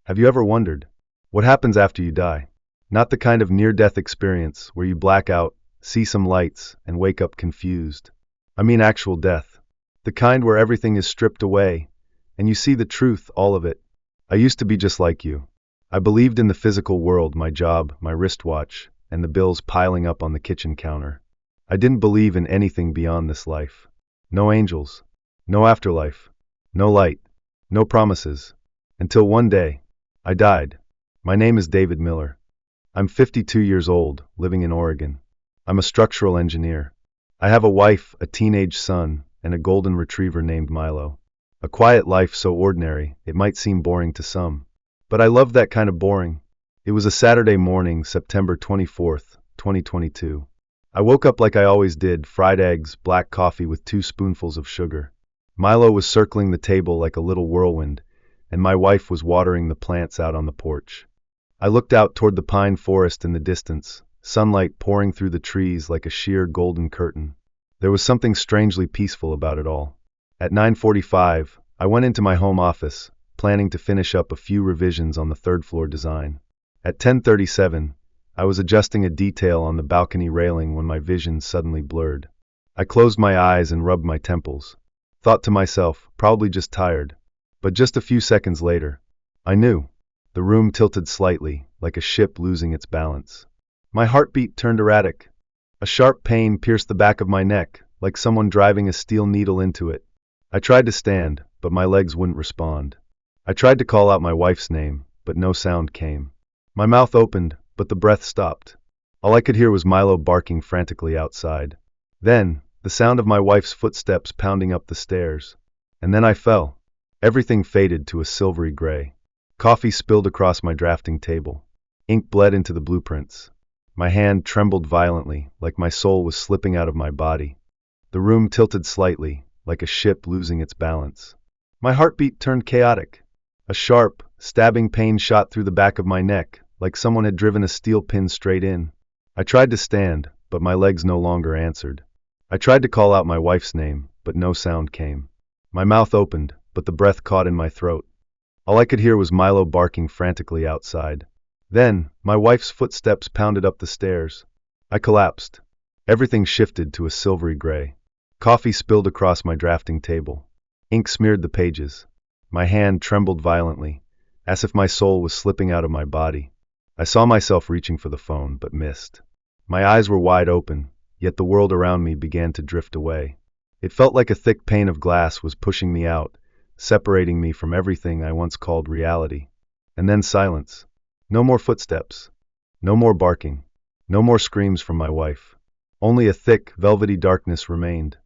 Have you ever wondered what happens after you die? Not the kind of near-death experience where you black out, see some lights, and wake up confused. I mean actual death. The kind where everything is stripped away, and you see the truth, all of it. I used to be just like you. I believed in the physical world, my job, my wristwatch, and the bills piling up on the kitchen counter. I didn't believe in anything beyond this life. No angels, no afterlife, no light, no promises. Until one day, I died. My name is David Miller. I'm 52 years old, living in Oregon. I'm a structural engineer. I have a wife, a teenage son, and a golden retriever named Milo. A quiet life so ordinary, it might seem boring to some. But I love that kind of boring. It was a Saturday morning, September 24th, 2022. I woke up like I always did, fried eggs, black coffee with 2 spoonfuls of sugar. Milo was circling the table like a little whirlwind, and my wife was watering the plants out on the porch. I looked out toward the pine forest in the distance, sunlight pouring through the trees like a sheer golden curtain. There was something strangely peaceful about it all. At 9:45, I went into my home office, planning to finish up a few revisions on the third-floor design. At 10:37, I was adjusting a detail on the balcony railing when my vision suddenly blurred. I closed my eyes and rubbed my temples. Thought to myself, probably just tired. But just a few seconds later, I knew. The room tilted slightly, like a ship losing its balance. My heartbeat turned erratic. A sharp pain pierced the back of my neck, like someone driving a steel needle into it. I tried to stand, but my legs wouldn't respond. I tried to call out my wife's name, but no sound came. My mouth opened, but the breath stopped. All I could hear was Milo barking frantically outside. Then, the sound of my wife's footsteps pounding up the stairs. And then I fell. Everything faded to a silvery gray. Coffee spilled across my drafting table. Ink bled into the blueprints. My hand trembled violently, like my soul was slipping out of my body. The room tilted slightly, like a ship losing its balance. My heartbeat turned chaotic. A sharp, stabbing pain shot through the back of my neck, like someone had driven a steel pin straight in. I tried to stand, but my legs no longer answered. I tried to call out my wife's name, but no sound came. My mouth opened, but the breath caught in my throat. All I could hear was Milo barking frantically outside. Then, my wife's footsteps pounded up the stairs. I collapsed. Everything shifted to a silvery gray. Coffee spilled across my drafting table. Ink smeared the pages. My hand trembled violently, as if my soul was slipping out of my body. I saw myself reaching for the phone, but missed. My eyes were wide open, yet the world around me began to drift away. It felt like a thick pane of glass was pushing me out, separating me from everything I once called reality. And then silence. No more footsteps. No more barking. No more screams from my wife. Only a thick, velvety darkness remained.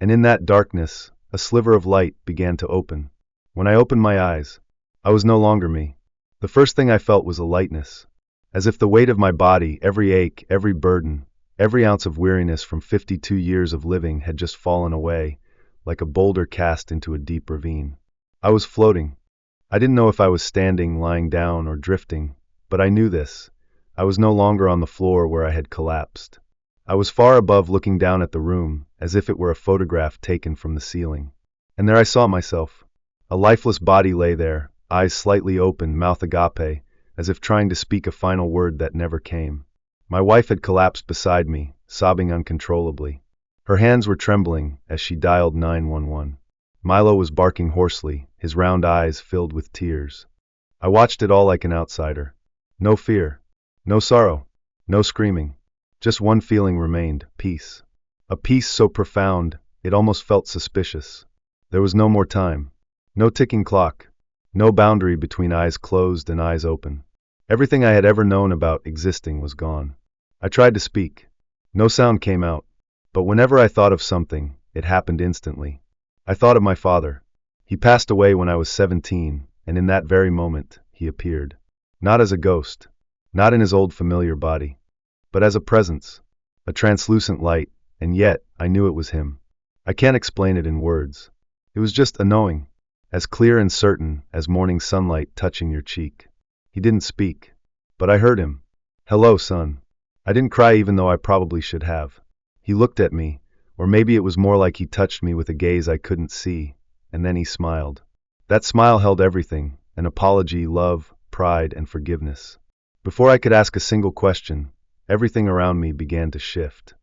And in that darkness, a sliver of light began to open. When I opened my eyes, I was no longer me. The first thing I felt was a lightness. As if the weight of my body, every ache, every burden, every ounce of weariness from 52 years of living had just fallen away, like a boulder cast into a deep ravine. I was floating. I didn't know if I was standing, lying down, or drifting, but I knew this. I was no longer on the floor where I had collapsed. I was far above, looking down at the room, as if it were a photograph taken from the ceiling. And there I saw myself. A lifeless body lay there, eyes slightly open, mouth agape, as if trying to speak a final word that never came. My wife had collapsed beside me, sobbing uncontrollably. Her hands were trembling as she dialed 911. Milo was barking hoarsely, his round eyes filled with tears. I watched it all like an outsider. No fear, no sorrow, no screaming. Just one feeling remained, peace. A peace so profound, it almost felt suspicious. There was no more time. No ticking clock. No boundary between eyes closed and eyes open. Everything I had ever known about existing was gone. I tried to speak. No sound came out. But whenever I thought of something, it happened instantly. I thought of my father. He passed away when I was 17, and in that very moment, he appeared. Not as a ghost. Not in his old familiar body. But as a presence. A translucent light, and yet, I knew it was him. I can't explain it in words. It was just a knowing. As clear and certain as morning sunlight touching your cheek. He didn't speak. But I heard him. Hello, son. I didn't cry even though I probably should have. He looked at me, or maybe it was more like he touched me with a gaze I couldn't see, and then he smiled. That smile held everything, an apology, love, pride and forgiveness. Before I could ask a single question, everything around me began to shift.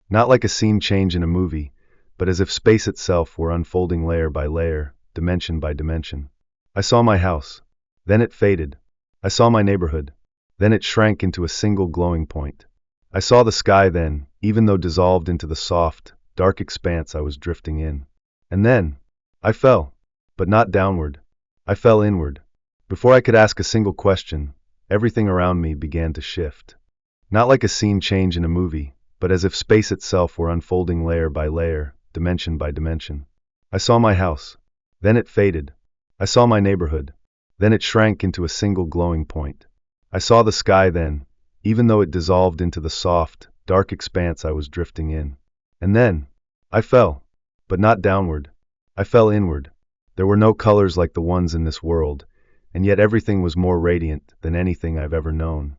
Not like a scene change in a movie, but as if space itself were unfolding layer by layer, dimension by dimension. I saw my house. Then it faded. I saw my neighborhood. Then it shrank into a single glowing point. I saw the sky then, even though dissolved into the soft, dark expanse I was drifting in. And then, I fell. But not downward. I fell inward. Before I could ask a single question, everything around me began to shift. Not like a scene change in a movie, but as if space itself were unfolding layer by layer, dimension by dimension. I saw my house. Then it faded. I saw my neighborhood. Then it shrank into a single glowing point. I saw the sky then, even though it dissolved into the soft, dark expanse I was drifting in. And then, I fell. But not downward. I fell inward. There were no colors like the ones in this world, and yet everything was more radiant than anything I've ever known.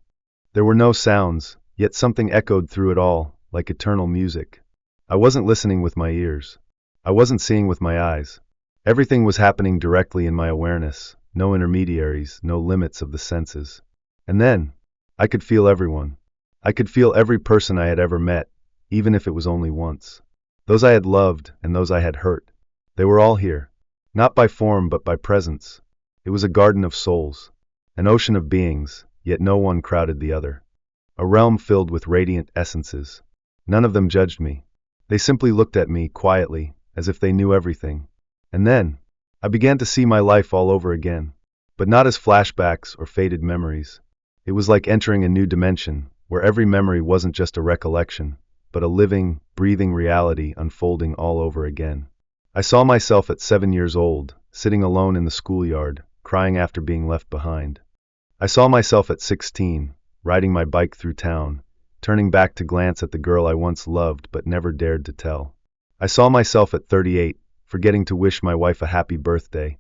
There were no sounds, yet something echoed through it all, like eternal music. I wasn't listening with my ears. I wasn't seeing with my eyes. Everything was happening directly in my awareness, no intermediaries, no limits of the senses. And then, I could feel everyone. I could feel every person I had ever met, even if it was only once. Those I had loved and those I had hurt. They were all here. Not by form but by presence. It was a garden of souls. An ocean of beings, yet no one crowded the other. A realm filled with radiant essences. None of them judged me. They simply looked at me quietly, as if they knew everything. And then, I began to see my life all over again. But not as flashbacks or faded memories. It was like entering a new dimension, where every memory wasn't just a recollection, but a living, breathing reality unfolding all over again. I saw myself at 7 years old, sitting alone in the schoolyard, crying after being left behind. I saw myself at 16, riding my bike through town, turning back to glance at the girl I once loved but never dared to tell. I saw myself at 38, forgetting to wish my wife a happy birthday,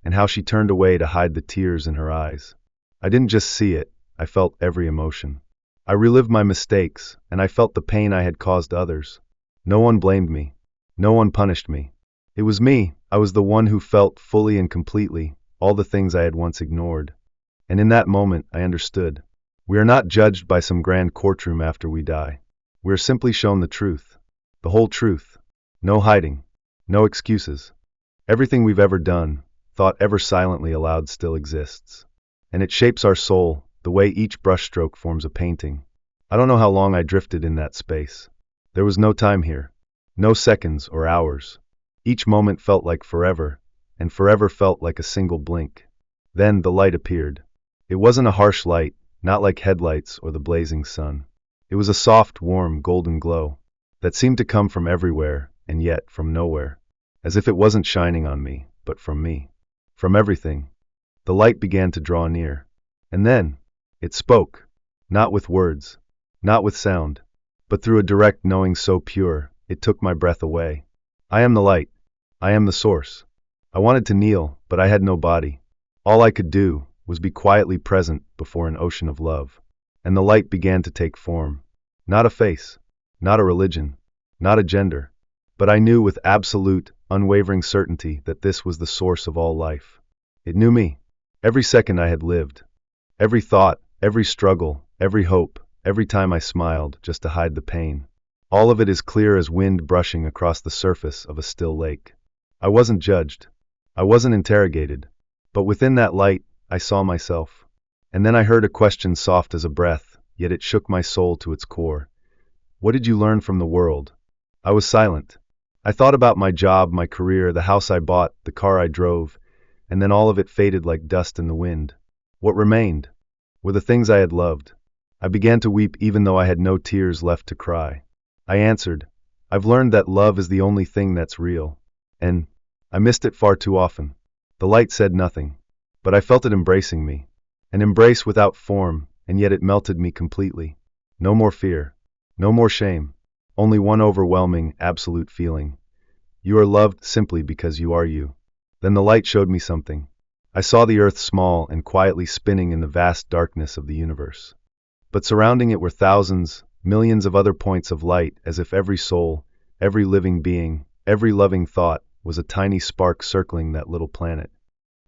and how she turned away to hide the tears in her eyes. I didn't just see it, I felt every emotion. I relived my mistakes, and I felt the pain I had caused others. No one blamed me. No one punished me. It was me, I was the one who felt fully and completely all the things I had once ignored. And in that moment, I understood. We are not judged by some grand courtroom after we die. We are simply shown the truth. The whole truth. No hiding. No excuses. Everything we've ever done, thought ever silently aloud still exists. And it shapes our soul, the way each brushstroke forms a painting. I don't know how long I drifted in that space. There was no time here. No seconds or hours. Each moment felt like forever, and forever felt like a single blink. Then the light appeared. It wasn't a harsh light, not like headlights or the blazing sun. It was a soft, warm, golden glow that seemed to come from everywhere, and yet from nowhere. As if it wasn't shining on me, but from me. From everything. The light began to draw near. And then, it spoke. Not with words. Not with sound. But through a direct knowing so pure, it took my breath away. I am the light. I am the source. I wanted to kneel, but I had no body. All I could do was be quietly present before an ocean of love. And the light began to take form. Not a face. Not a religion. Not a gender. But I knew with absolute, unwavering certainty that this was the source of all life. It knew me. Every second I had lived. Every thought, every struggle, every hope, every time I smiled just to hide the pain. All of it as clear as wind brushing across the surface of a still lake. I wasn't judged. I wasn't interrogated. But within that light, I saw myself. And then I heard a question soft as a breath, yet it shook my soul to its core. What did you learn from the world? I was silent. I thought about my job, my career, the house I bought, the car I drove, and then all of it faded like dust in the wind. What remained were the things I had loved. I began to weep even though I had no tears left to cry. I answered, I've learned that love is the only thing that's real. And I missed it far too often. The light said nothing, but I felt it embracing me. An embrace without form, and yet it melted me completely. No more fear. No more shame. Only one overwhelming, absolute feeling. You are loved simply because you are you. Then the light showed me something. I saw the earth small and quietly spinning in the vast darkness of the universe. But surrounding it were thousands, millions of other points of light, as if every soul, every living being, every loving thought was a tiny spark circling that little planet.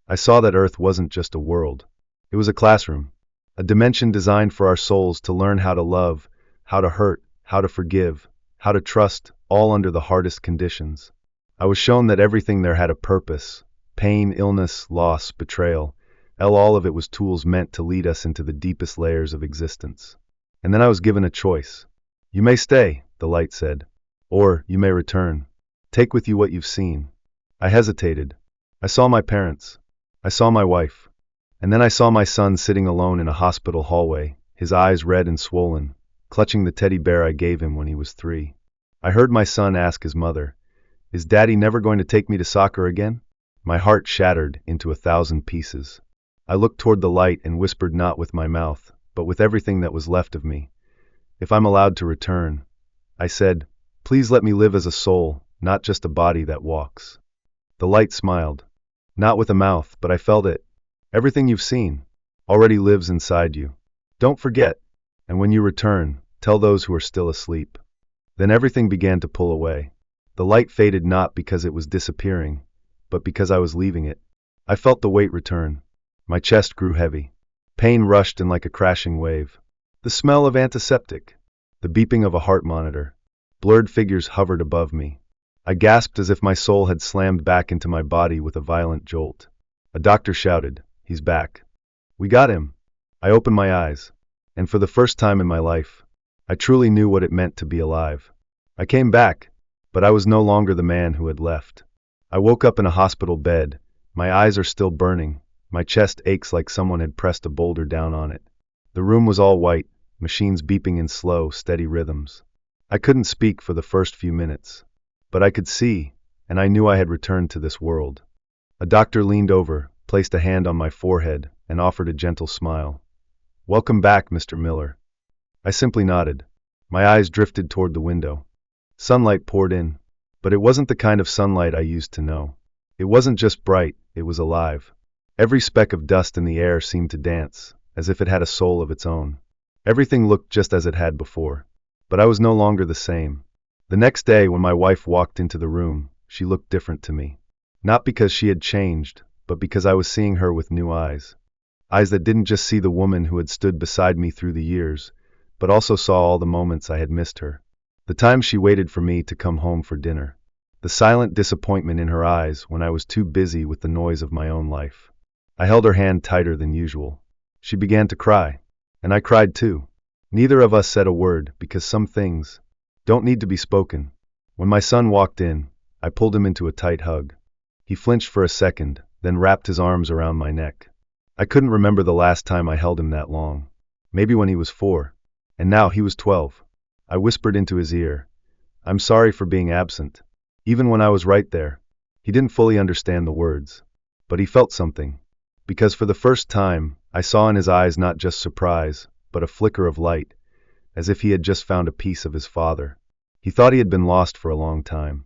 I saw that Earth wasn't just a world. It was a classroom, a dimension designed for our souls to learn how to love, how to hurt, how to forgive, how to trust, all under the hardest conditions. I was shown that everything there had a purpose: pain, illness, loss, betrayal. All of it was tools meant to lead us into the deepest layers of existence. And then I was given a choice. You may stay, the light said, or you may return. Take with you what you've seen. I hesitated. I saw my parents. I saw my wife. And then I saw my son sitting alone in a hospital hallway, his eyes red and swollen, clutching the teddy bear I gave him when he was 3. I heard my son ask his mother, "Is Daddy never going to take me to soccer again?" My heart shattered into 1,000 pieces. I looked toward the light and whispered, not with my mouth, but with everything that was left of me, "If I'm allowed to return," I said, "please let me live as a soul, not just a body that walks." The light smiled. Not with a mouth, but I felt it. "Everything you've seen already lives inside you. Don't forget. And when you return, tell those who are still asleep." Then everything began to pull away. The light faded not because it was disappearing, but because I was leaving it. I felt the weight return. My chest grew heavy. Pain rushed in like a crashing wave. The smell of antiseptic. The beeping of a heart monitor. Blurred figures hovered above me. I gasped as if my soul had slammed back into my body with a violent jolt. A doctor shouted, "He's back." "We got him." I opened my eyes. And for the first time in my life, I truly knew what it meant to be alive. I came back, but I was no longer the man who had left. I woke up in a hospital bed. My eyes are still burning. My chest aches like someone had pressed a boulder down on it. The room was all white, machines beeping in slow, steady rhythms. I couldn't speak for the first few minutes, but I could see, and I knew I had returned to this world. A doctor leaned over, placed a hand on my forehead, and offered a gentle smile. "Welcome back, Mr. Miller." I simply nodded. My eyes drifted toward the window. Sunlight poured in, but it wasn't the kind of sunlight I used to know. It wasn't just bright, it was alive. Every speck of dust in the air seemed to dance, as if it had a soul of its own. Everything looked just as it had before, but I was no longer the same. The next day, when my wife walked into the room, she looked different to me. Not because she had changed, but because I was seeing her with new eyes. Eyes that didn't just see the woman who had stood beside me through the years, but also saw all the moments I had missed her. The time she waited for me to come home for dinner. The silent disappointment in her eyes when I was too busy with the noise of my own life. I held her hand tighter than usual. She began to cry, and I cried too. Neither of us said a word because some things don't need to be spoken. When my son walked in, I pulled him into a tight hug. He flinched for a second, then wrapped his arms around my neck. I couldn't remember the last time I held him that long. Maybe when he was 4, and now he was 12. I whispered into his ear, "I'm sorry for being absent." Even when I was right there, he didn't fully understand the words, but he felt something. Because for the first time, I saw in his eyes not just surprise, but a flicker of light, as if he had just found a piece of his father. He thought he had been lost for a long time.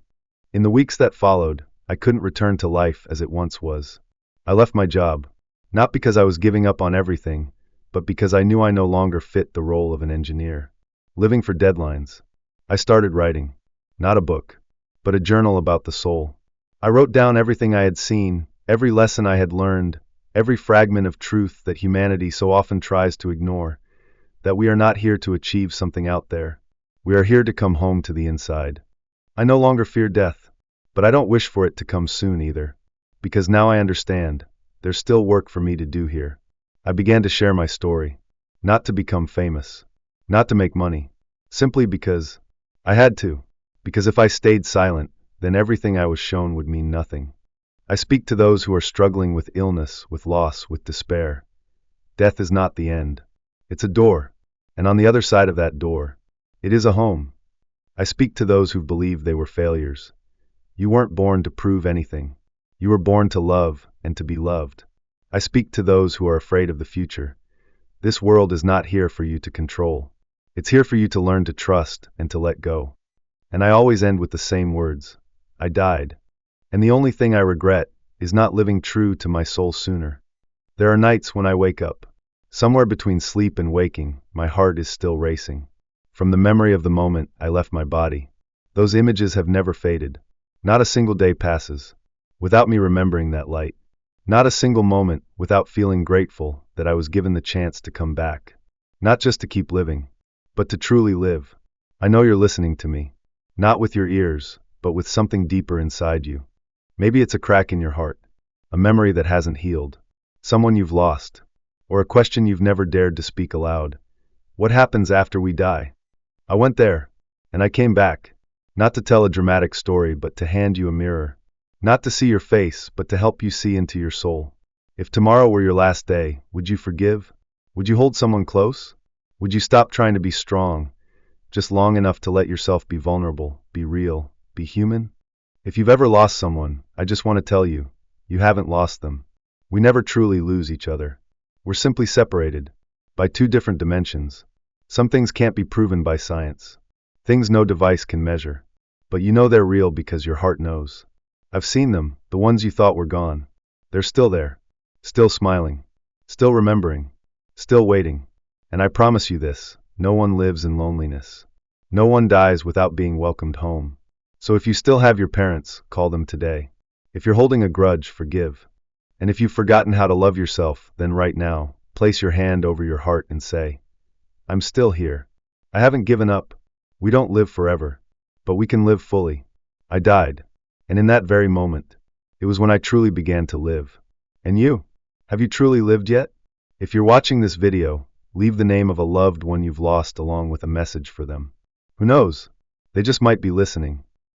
In the weeks that followed, I couldn't return to life as it once was. I left my job, not because I was giving up on everything, but because I knew I no longer fit the role of an engineer. Living for deadlines. I started writing. Not a book, but a journal about the soul. I wrote down everything I had seen, every lesson I had learned, every fragment of truth that humanity so often tries to ignore, that we are not here to achieve something out there. We are here to come home to the inside. I no longer fear death, but I don't wish for it to come soon either, because now I understand, there's still work for me to do here. I began to share my story, not to become famous, not to make money, simply because I had to, because if I stayed silent, then everything I was shown would mean nothing. I speak to those who are struggling with illness, with loss, with despair. Death is not the end. It's a door, and on the other side of that door, it is a home. I speak to those who believe they were failures. You weren't born to prove anything. You were born to love and to be loved. I speak to those who are afraid of the future. This world is not here for you to control. It's here for you to learn to trust and to let go. And I always end with the same words. I died. And the only thing I regret is not living true to my soul sooner. There are nights when I wake up. Somewhere between sleep and waking, my heart is still racing. From the memory of the moment I left my body. Those images have never faded. Not a single day passes without me remembering that light. Not a single moment without feeling grateful that I was given the chance to come back. Not just to keep living, but to truly live. I know you're listening to me. Not with your ears, but with something deeper inside you. Maybe it's a crack in your heart, a memory that hasn't healed, someone you've lost, or a question you've never dared to speak aloud. What happens after we die? I went there, and I came back, not to tell a dramatic story, but to hand you a mirror. Not to see your face, but to help you see into your soul. If tomorrow were your last day, would you forgive? Would you hold someone close? Would you stop trying to be strong, just long enough to let yourself be vulnerable, be real, be human? If you've ever lost someone, I just want to tell you, you haven't lost them. We never truly lose each other. We're simply separated by two different dimensions. Some things can't be proven by science. Things no device can measure. But you know they're real because your heart knows. I've seen them, the ones you thought were gone. They're still there, still smiling, still remembering, still waiting. And I promise you this, no one lives in loneliness. No one dies without being welcomed home. So if you still have your parents, call them today. If you're holding a grudge, forgive. And if you've forgotten how to love yourself, then right now, place your hand over your heart and say, I'm still here. I haven't given up. We don't live forever, but we can live fully. I died. And in that very moment, it was when I truly began to live. And you? Have you truly lived yet? If you're watching this video, leave the name of a loved one you've lost along with a message for them. Who knows? They just might be listening.